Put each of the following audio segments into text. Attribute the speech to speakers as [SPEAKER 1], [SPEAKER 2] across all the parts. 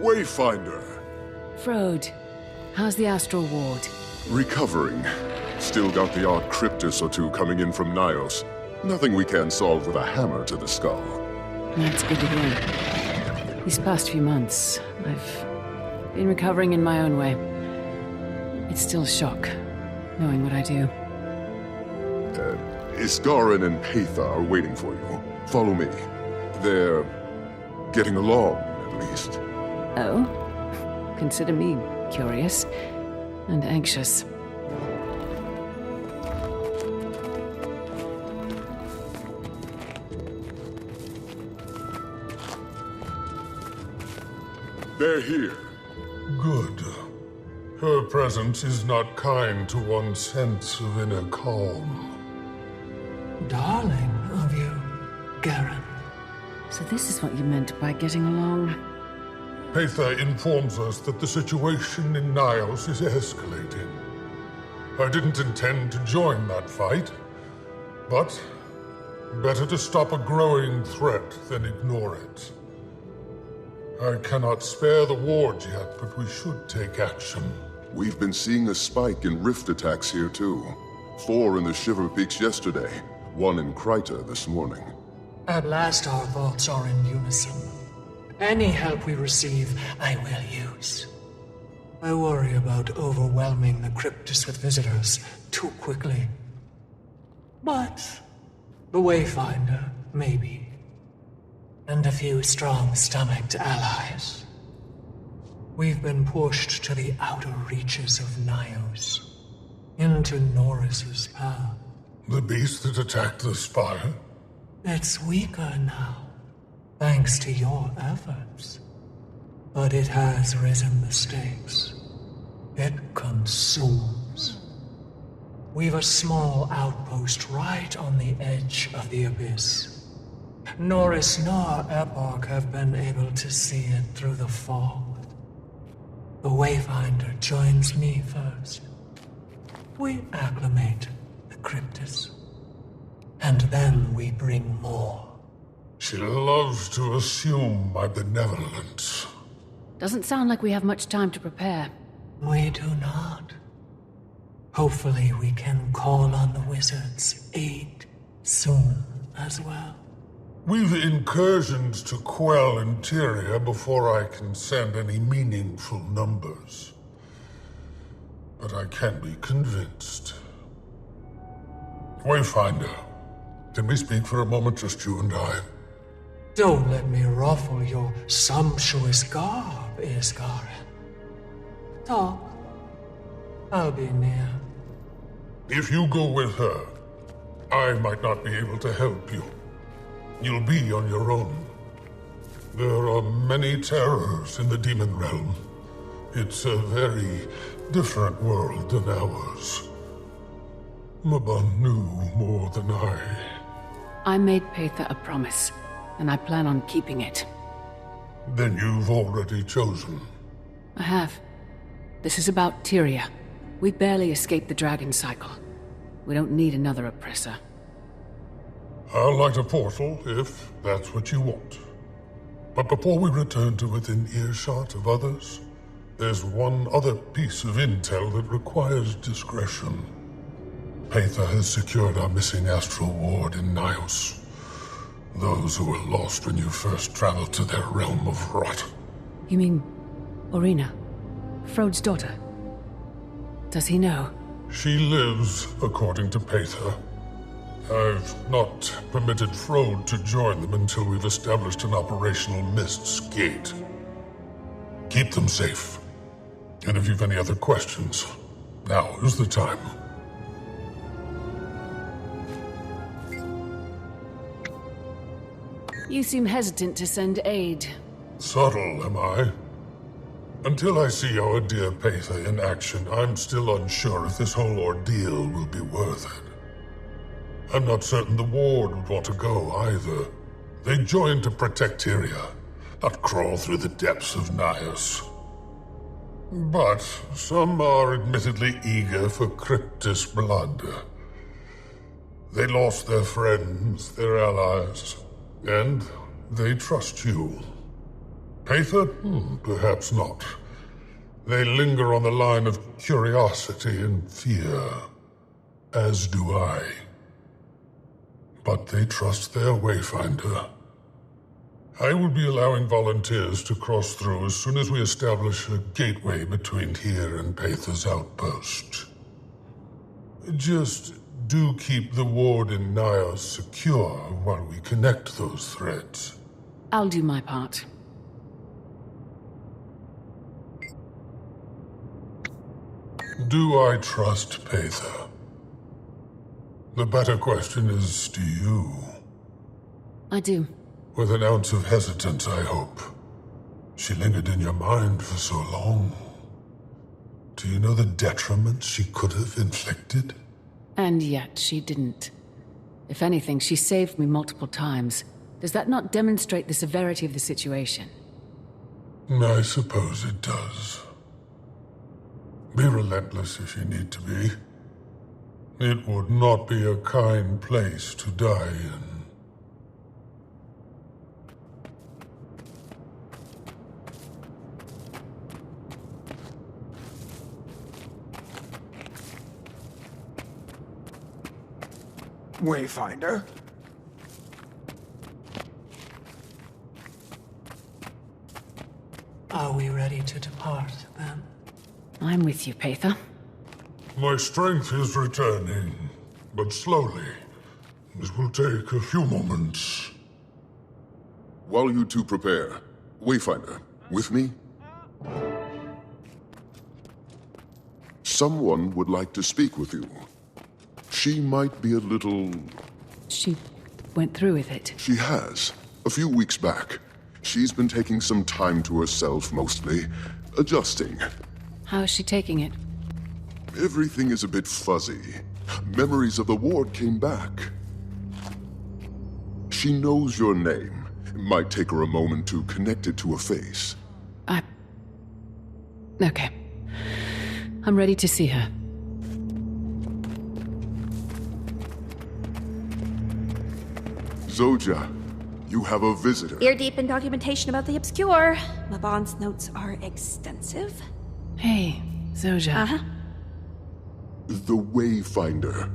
[SPEAKER 1] Wayfinder.
[SPEAKER 2] Frode, how's the Astral Ward?
[SPEAKER 1] Recovering. Still got the odd cryptus or two coming in from Nios. Nothing we can't solve with a hammer to the skull.
[SPEAKER 2] That's good to hear. These past few months, I've been recovering in my own way. It's still shock, knowing what I do.
[SPEAKER 1] Isgarin and Patha are waiting for you. Follow me. They're getting along, at least.
[SPEAKER 2] Oh? Consider me curious and anxious.
[SPEAKER 1] They're here.
[SPEAKER 3] Good. Her presence is not kind to one's sense of inner calm.
[SPEAKER 4] Darling of you, Garen.
[SPEAKER 2] So this is what you meant by getting along?
[SPEAKER 3] Patha informs us that the situation in Nios is escalating. I didn't intend to join that fight, but better to stop a growing threat than ignore it. I cannot spare the ward yet, but we should take action.
[SPEAKER 1] We've been seeing a spike in rift attacks here, too. 4 in the Shiver Peaks yesterday, 1 in Kryta this morning.
[SPEAKER 4] At last our thoughts are in unison. Any help we receive, I will use. I worry about overwhelming the Cryptus with visitors too quickly. But the Wayfinder, maybe. And a few strong-stomached allies. We've been pushed to the outer reaches of Nios, into Norris's path.
[SPEAKER 3] The beast that attacked the spire?
[SPEAKER 4] It's weaker now, thanks to your efforts. But it has risen the stakes. It consumes. We've a small outpost right on the edge of the abyss. Norris nor Epoch have been able to see it through the fog. The Wayfinder joins me first. We acclimate the Cryptus. And then we bring more.
[SPEAKER 3] She loves to assume my benevolence.
[SPEAKER 2] Doesn't sound like we have much time to prepare.
[SPEAKER 4] We do not. Hopefully we can call on the wizard's aid soon as well.
[SPEAKER 3] We've incursions to quell interior before I can send any meaningful numbers. But I can be convinced. Wayfinder, can we speak for a moment, just you and I?
[SPEAKER 4] Don't let me ruffle your sumptuous garb, Isgarin. Talk. I'll be near.
[SPEAKER 3] If you go with her, I might not be able to help you. You'll be on your own. There are many terrors in the demon realm. It's a very different world than ours. Mabon knew more than I.
[SPEAKER 2] I made Patha a promise, and I plan on keeping it.
[SPEAKER 3] Then you've already chosen.
[SPEAKER 2] I have. This is about Tyria. We barely escaped the dragon cycle. We don't need another oppressor.
[SPEAKER 3] I'll light a portal, if that's what you want. But before we return to within earshot of others, there's one other piece of intel that requires discretion. Patha has secured our missing astral ward in Nios. Those who were lost when you first traveled to their realm of rot.
[SPEAKER 2] You mean Orina? Frode's daughter? Does he know?
[SPEAKER 3] She lives, according to Patha. I've not permitted Frode to join them until we've established an operational Mist's gate. Keep them safe. And if you've any other questions, now is the time.
[SPEAKER 2] You seem hesitant to send aid.
[SPEAKER 3] Subtle, am I? Until I see our dear Patha in action, I'm still unsure if this whole ordeal will be worth it. I'm not certain the ward would want to go either. They joined to protect Tyria, not crawl through the depths of Nios. But some are admittedly eager for Cryptus blood. They lost their friends, their allies, and they trust you. Paether? Perhaps not. They linger on the line of curiosity and fear, as do I. But they trust their Wayfinder. I will be allowing volunteers to cross through as soon as we establish a gateway between here and Paether's outpost. Just do keep the ward in Nios secure while we connect those threads.
[SPEAKER 2] I'll do my part.
[SPEAKER 3] Do I trust Paether? The better question is, do you?
[SPEAKER 2] I do.
[SPEAKER 3] With an ounce of hesitance, I hope. She lingered in your mind for so long. Do you know the detriment she could have inflicted?
[SPEAKER 2] And yet she didn't. If anything, she saved me multiple times. Does that not demonstrate the severity of the situation?
[SPEAKER 3] I suppose it does. Be relentless if you need to be. It would not be a kind place to die in.
[SPEAKER 5] Wayfinder?
[SPEAKER 4] Are we ready to depart, then?
[SPEAKER 2] I'm with you, Paether.
[SPEAKER 3] My strength is returning, but slowly. This will take a few moments.
[SPEAKER 1] While you two prepare, Wayfinder, with me? Someone would like to speak with you. She might be a little...
[SPEAKER 2] She went through with it.
[SPEAKER 1] She has. A few weeks back. She's been taking some time to herself, mostly. Adjusting.
[SPEAKER 2] How is she taking it?
[SPEAKER 1] Everything is a bit fuzzy. Memories of the ward came back. She knows your name. It might take her a moment to connect it to a face.
[SPEAKER 2] Okay. I'm ready to see her.
[SPEAKER 1] Zoja, you have a visitor.
[SPEAKER 6] Ear deep in documentation about the obscure. Laban's notes are extensive.
[SPEAKER 2] Hey, Zoja.
[SPEAKER 6] Uh-huh.
[SPEAKER 1] The Wayfinder.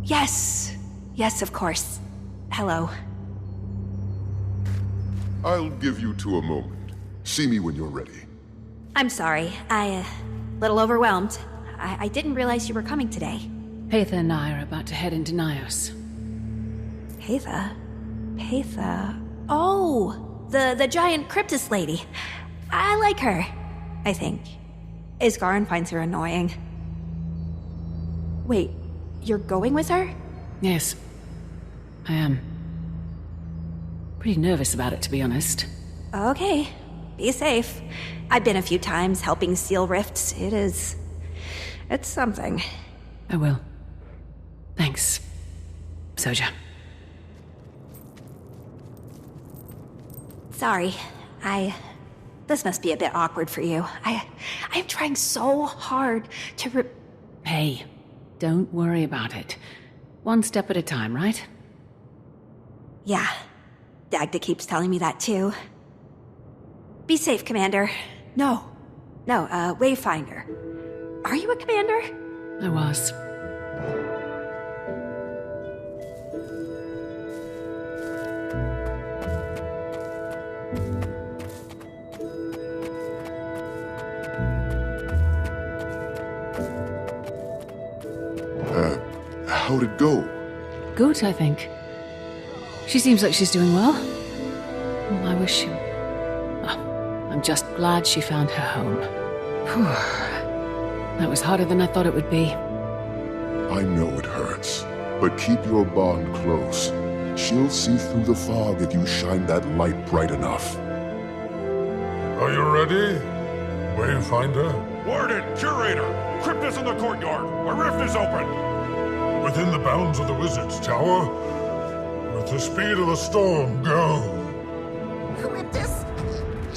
[SPEAKER 6] Yes. Yes, of course. Hello.
[SPEAKER 1] I'll give you two a moment. See me when you're ready.
[SPEAKER 6] I'm sorry. Little overwhelmed. I didn't realize you were coming today.
[SPEAKER 2] Paether and I are about to head into Nios.
[SPEAKER 6] Paether? Oh, the giant cryptus lady. I like her, I think. Isgarin finds her annoying. Wait, you're going with her?
[SPEAKER 2] Yes, I am. Pretty nervous about it, to be honest.
[SPEAKER 6] Okay, be safe. I've been a few times helping seal rifts. It's something.
[SPEAKER 2] I will. Thanks, Zoja.
[SPEAKER 6] Sorry, this must be a bit awkward for you. I'm trying so hard to
[SPEAKER 2] Hey, don't worry about it. One step at a time, right?
[SPEAKER 6] Yeah, Dagda keeps telling me that too. Be safe, Commander. No, Wayfinder. Are you a commander?
[SPEAKER 2] I was.
[SPEAKER 1] How'd it go?
[SPEAKER 2] Good, I think. She seems like she's doing well. I wish she... Oh, I'm just glad she found her home. Whew. That was harder than I thought it would be.
[SPEAKER 1] I know it hurts, but keep your bond close. She'll see through the fog if you shine that light bright enough.
[SPEAKER 3] Are you ready, Wayfinder?
[SPEAKER 7] Warden, Curator! Crypt is in the courtyard! A rift is open!
[SPEAKER 3] Within the bounds of the Wizard's Tower? With the speed of the storm, go!
[SPEAKER 8] Cryptus?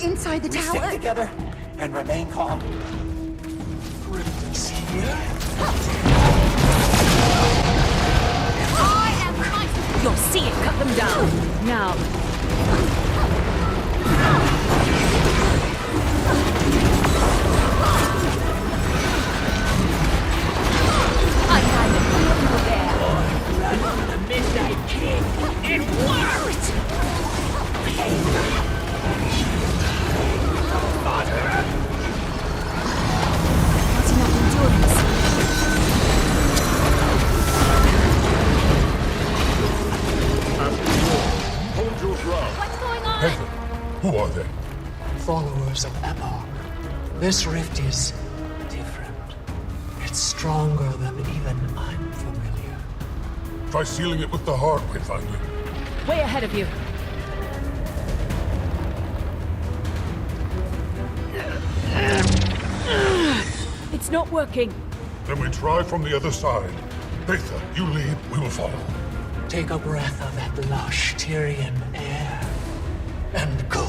[SPEAKER 8] Inside the tower?
[SPEAKER 5] Stick together and remain calm. Cryptus here?
[SPEAKER 8] I am Christ!
[SPEAKER 2] You'll see it! Cut them down! Now!
[SPEAKER 3] Nathan, who are they?
[SPEAKER 4] Followers of Epoch. This rift is different. It's stronger than even I'm familiar.
[SPEAKER 3] Try sealing it with the heart, Wayfinder.
[SPEAKER 2] Way ahead of you. It's not working.
[SPEAKER 3] Then we try from the other side. Betha, you lead, we will follow.
[SPEAKER 4] Take a breath of that lush Tyrian air and go.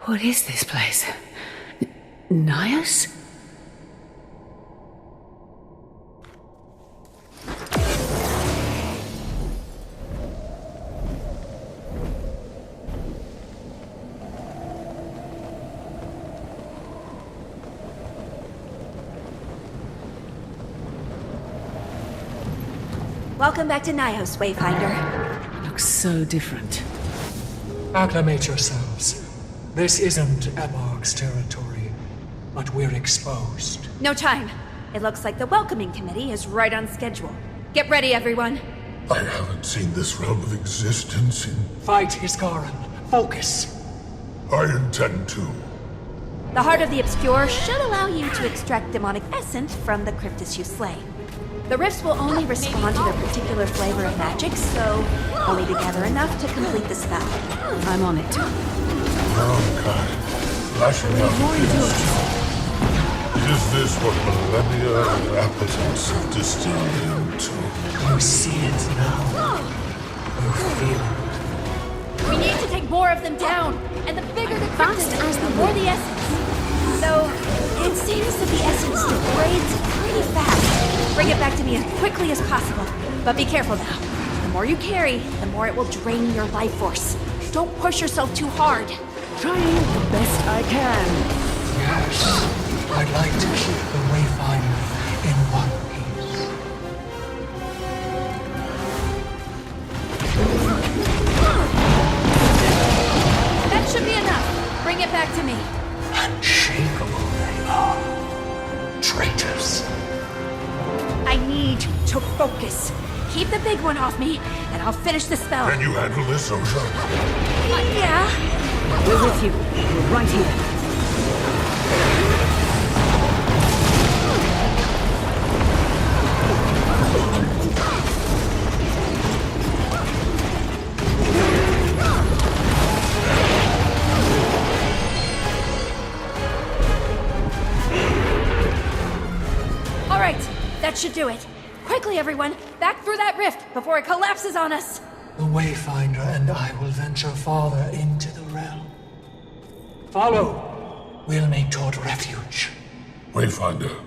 [SPEAKER 2] What is this place? Nias?
[SPEAKER 6] Welcome back to Nios, Wayfinder.
[SPEAKER 2] Looks so different.
[SPEAKER 4] Acclimate yourselves. This isn't Epoch's territory, but we're exposed.
[SPEAKER 6] No time. It looks like the welcoming committee is right on schedule. Get ready, everyone.
[SPEAKER 3] I haven't seen this realm of existence in...
[SPEAKER 4] Fight, Hiskaran. Focus.
[SPEAKER 3] I intend to.
[SPEAKER 6] The Heart of the Obscure should allow you to extract demonic essence from the Cryptus you slay. The rifts will only respond to their particular flavor of magic, so only to gather enough to complete the spell.
[SPEAKER 2] I'm on it.
[SPEAKER 3] Mankind, lashing out against you. Is this what millennia of appetence have distilled into?
[SPEAKER 4] You see it now. You feel it.
[SPEAKER 6] We need to take more of them down, and the bigger the Cryptus, the more the essence. Though, it seems that the essence degrades pretty fast. Bring it back to me as quickly as possible, but be careful now. The more you carry, the more it will drain your life force. Don't push yourself too hard.
[SPEAKER 2] Trying the best I can.
[SPEAKER 4] Yes. I'd like to keep the Wayfinder in one piece.
[SPEAKER 6] That should be enough. Bring it back to me.
[SPEAKER 4] Unshakable they are. Traitors.
[SPEAKER 6] I need to focus. Keep the big one off me, and I'll finish the spell.
[SPEAKER 3] Can you handle this, Oja?
[SPEAKER 6] Yeah.
[SPEAKER 2] We're with you. We're right here.
[SPEAKER 6] All right, that should do it. Quickly, everyone, back through that rift before it collapses on us.
[SPEAKER 4] The Wayfinder and I will venture farther into the realm. Follow. We'll make toward refuge.
[SPEAKER 3] Wayfinder,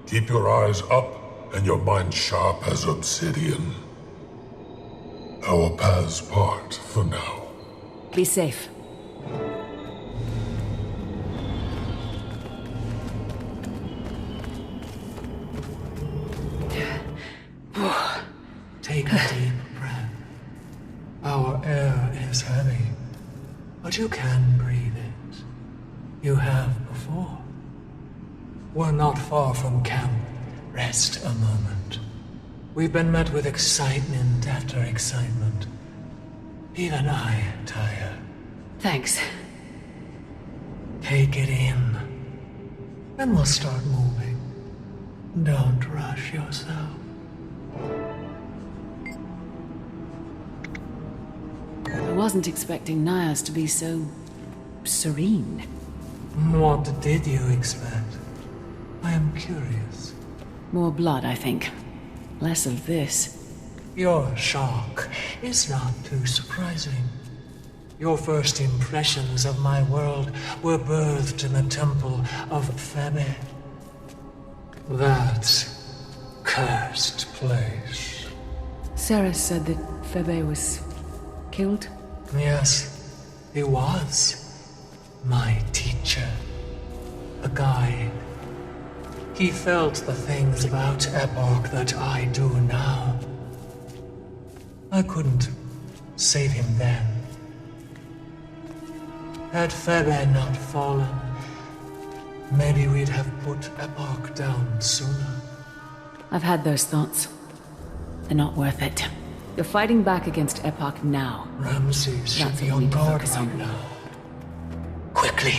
[SPEAKER 3] keep your eyes up and your mind sharp as obsidian. Our paths part for now.
[SPEAKER 2] Be safe.
[SPEAKER 4] Take a deep breath. Our air is heavy, but you can breathe it. You have before. We're not far from camp. Rest a moment. We've been met with excitement after excitement. Even I tire.
[SPEAKER 2] Thanks.
[SPEAKER 4] Take it in. Then we'll start moving. Don't rush yourself.
[SPEAKER 2] I wasn't expecting Nias to be so serene.
[SPEAKER 4] What did you expect? I am curious.
[SPEAKER 2] More blood, I think. Less of this.
[SPEAKER 4] Your shock is not too surprising. Your first impressions of my world were birthed in the temple of Febe. That cursed place.
[SPEAKER 2] Sarah said that Febe was killed?
[SPEAKER 4] Yes, he was. My teacher. A guide. He felt the things about Epoch that I do now. I couldn't save him then. Had Febe not fallen, maybe we'd have put Epoch down sooner.
[SPEAKER 2] I've had those thoughts. They're not worth it. You're fighting back against Epoch now.
[SPEAKER 4] Ramses should
[SPEAKER 2] That's
[SPEAKER 4] be
[SPEAKER 2] what we
[SPEAKER 4] on
[SPEAKER 2] need to
[SPEAKER 4] guard
[SPEAKER 2] focus
[SPEAKER 4] right
[SPEAKER 2] on.
[SPEAKER 4] now. Quickly!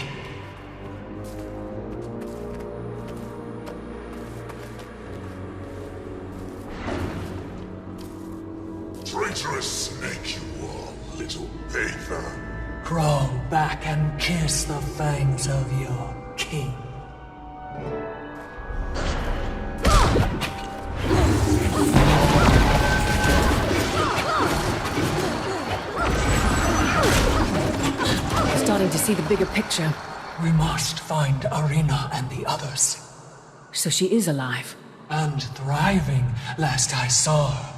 [SPEAKER 1] Traitorous snake you are, little Aether.
[SPEAKER 4] Crawl back and kiss the fangs of your king.
[SPEAKER 2] Starting to see the bigger picture.
[SPEAKER 4] We must find Arena and the others.
[SPEAKER 2] So she is alive.
[SPEAKER 4] And thriving, last I saw her.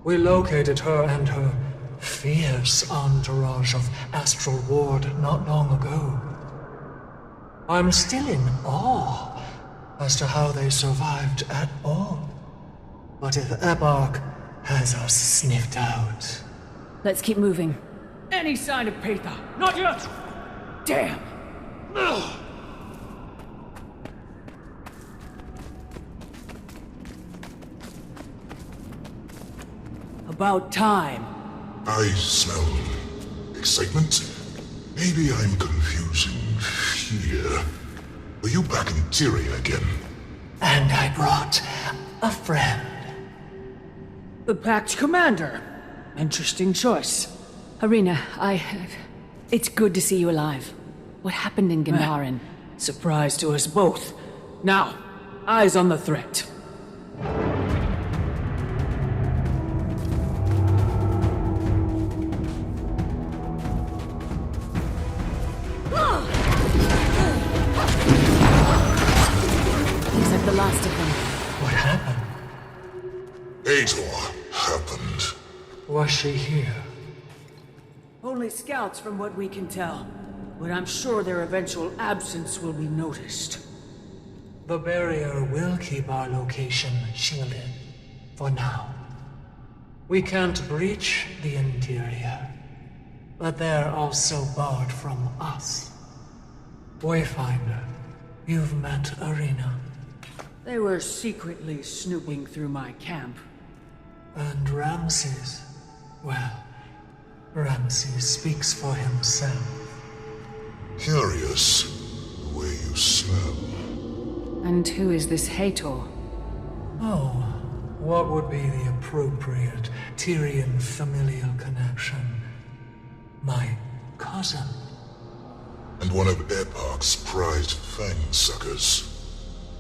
[SPEAKER 4] We located her and her fierce entourage of Astral Ward not long ago. I'm still in awe as to how they survived at all. But if Epoch has us sniffed out...
[SPEAKER 2] Let's keep moving. Any sign of Paetha? Not yet! Damn! About time.
[SPEAKER 1] I smell excitement. Maybe I'm confusing fear. Were you back in Tyria again?
[SPEAKER 4] And I brought a friend.
[SPEAKER 2] The Pact Commander. Interesting choice. Arena, it's good to see you alive. What happened in Gandharan?
[SPEAKER 9] Surprise to us both. Now, eyes on the threat.
[SPEAKER 2] Looks like the last of them.
[SPEAKER 4] What happened?
[SPEAKER 1] Aetor happened.
[SPEAKER 4] Was she here?
[SPEAKER 9] Only scouts from what we can tell, but I'm sure their eventual absence will be noticed.
[SPEAKER 4] The barrier will keep our location shielded, for now. We can't breach the interior, but they're also barred from us. Wayfinder, you've met Arena.
[SPEAKER 9] They were secretly snooping through my camp.
[SPEAKER 4] And Ramses, well, Ramses speaks for himself.
[SPEAKER 1] Curious, the way you smell.
[SPEAKER 2] And who is this Hator?
[SPEAKER 4] Oh, what would be the appropriate Tyrian familial connection? My cousin.
[SPEAKER 1] And one of Epoch's prized fang suckers.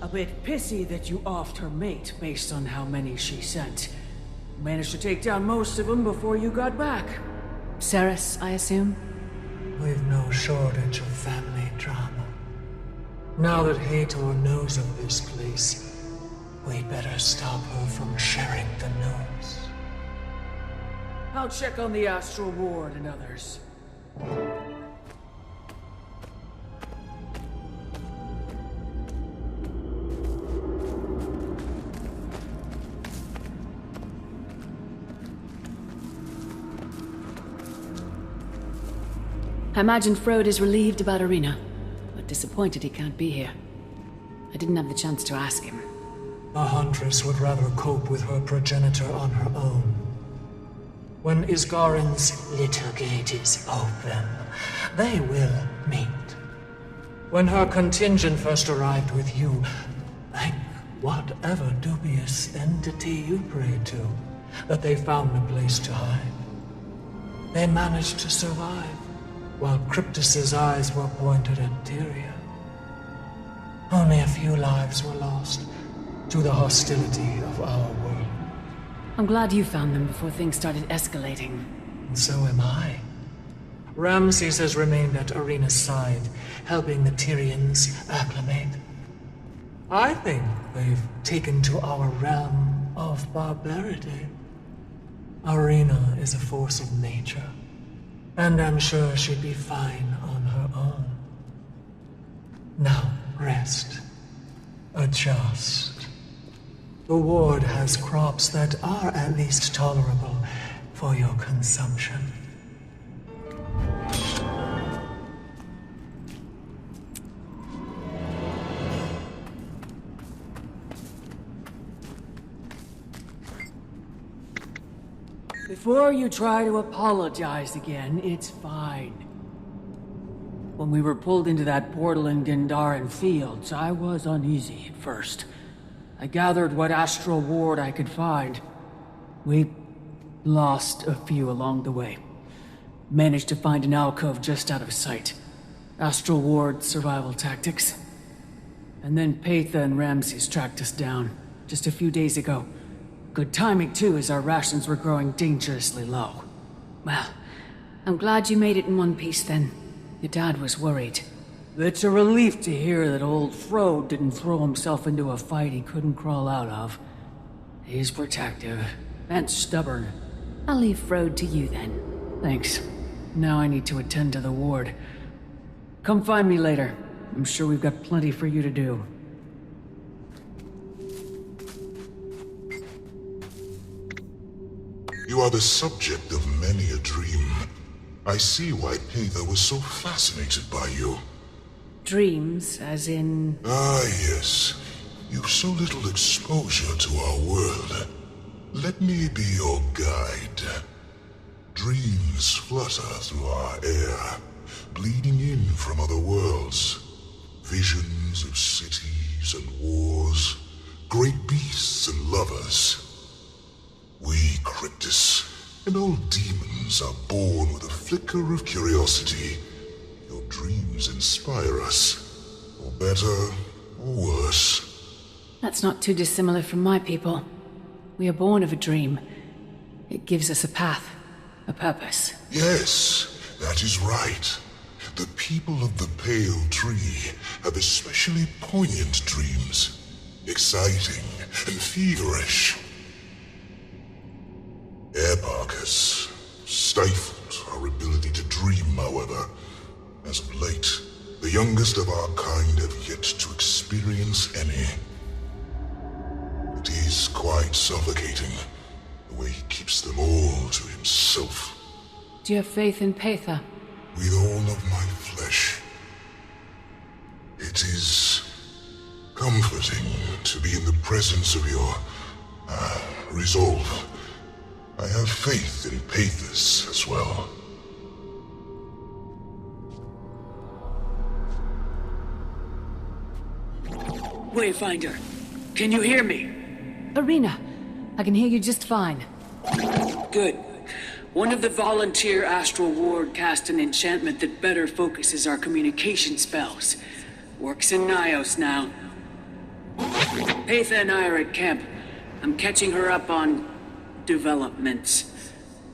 [SPEAKER 9] A bit pissy that you offed her mate based on how many she sent. Managed to take down most of them before you got back.
[SPEAKER 2] Ceres, I assume?
[SPEAKER 4] We've no shortage of family drama. Now that Hator knows of this place, we'd better stop her from sharing the news.
[SPEAKER 9] I'll check on the Astral Ward and others.
[SPEAKER 2] I imagine Frode is relieved about Arena, but disappointed he can't be here. I didn't have the chance to ask him.
[SPEAKER 4] The Huntress would rather cope with her progenitor on her own. When Isgarin's little gate is open, they will meet. When her contingent first arrived with you, thank whatever dubious entity you prayed to, that they found a place to hide. They managed to survive, while Cryptus's eyes were pointed at Tyria. Only a few lives were lost to the hostility of our world.
[SPEAKER 2] I'm glad you found them before things started escalating.
[SPEAKER 4] And so am I. Ramses has remained at Arena's side, helping the Tyrians acclimate. I think they've taken to our realm of barbarity. Arena is a force of nature, and I'm sure she'd be fine on her own. Now, rest. Adjust. The ward has crops that are at least tolerable for your consumption.
[SPEAKER 9] Before you try to apologize again, it's fine. When we were pulled into that portal in Dindaran Fields, I was uneasy at first. I gathered what astral ward I could find. We lost a few along the way. Managed to find an alcove just out of sight. Astral ward survival tactics. And then Patha and Ramses tracked us down, just a few days ago. Good timing too, as our rations were growing dangerously low.
[SPEAKER 2] Well, I'm glad you made it in one piece then. Your dad was worried.
[SPEAKER 9] It's a relief to hear that old Frode didn't throw himself into a fight he couldn't crawl out of. He's protective, and stubborn.
[SPEAKER 2] I'll leave Frode to you then.
[SPEAKER 9] Thanks. Now I need to attend to the ward. Come find me later. I'm sure we've got plenty for you to do.
[SPEAKER 1] You are the subject of many a dream. I see why Patha was so fascinated by you.
[SPEAKER 2] Dreams, as in...
[SPEAKER 1] Ah, yes. You've so little exposure to our world. Let me be your guide. Dreams flutter through our air, bleeding in from other worlds. Visions of cities and wars, great beasts and lovers. We, Cryptus, and old demons are born with a flicker of curiosity. Your dreams inspire us, or better, or worse.
[SPEAKER 2] That's not too dissimilar from my people. We are born of a dream. It gives us a path, a purpose.
[SPEAKER 1] Yes, that is right. The people of the Pale Tree have especially poignant dreams. Exciting and feverish. Airpark has stifled our ability to dream, however. As of late, the youngest of our kind have yet to experience any. It is quite suffocating, the way he keeps them all to himself.
[SPEAKER 2] Do you have faith in Patha?
[SPEAKER 1] With all of my flesh. It is comforting to be in the presence of your resolve. I have faith in Pathos as well.
[SPEAKER 9] Wayfinder, can you hear me?
[SPEAKER 2] Arena, I can hear you just fine.
[SPEAKER 9] Good. One of the volunteer Astral Ward cast an enchantment that better focuses our communication spells. Works in Nyos now. Patha and I are at camp. I'm catching her up on developments.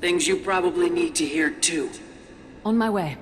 [SPEAKER 9] Things you probably need to hear too.
[SPEAKER 2] On my way.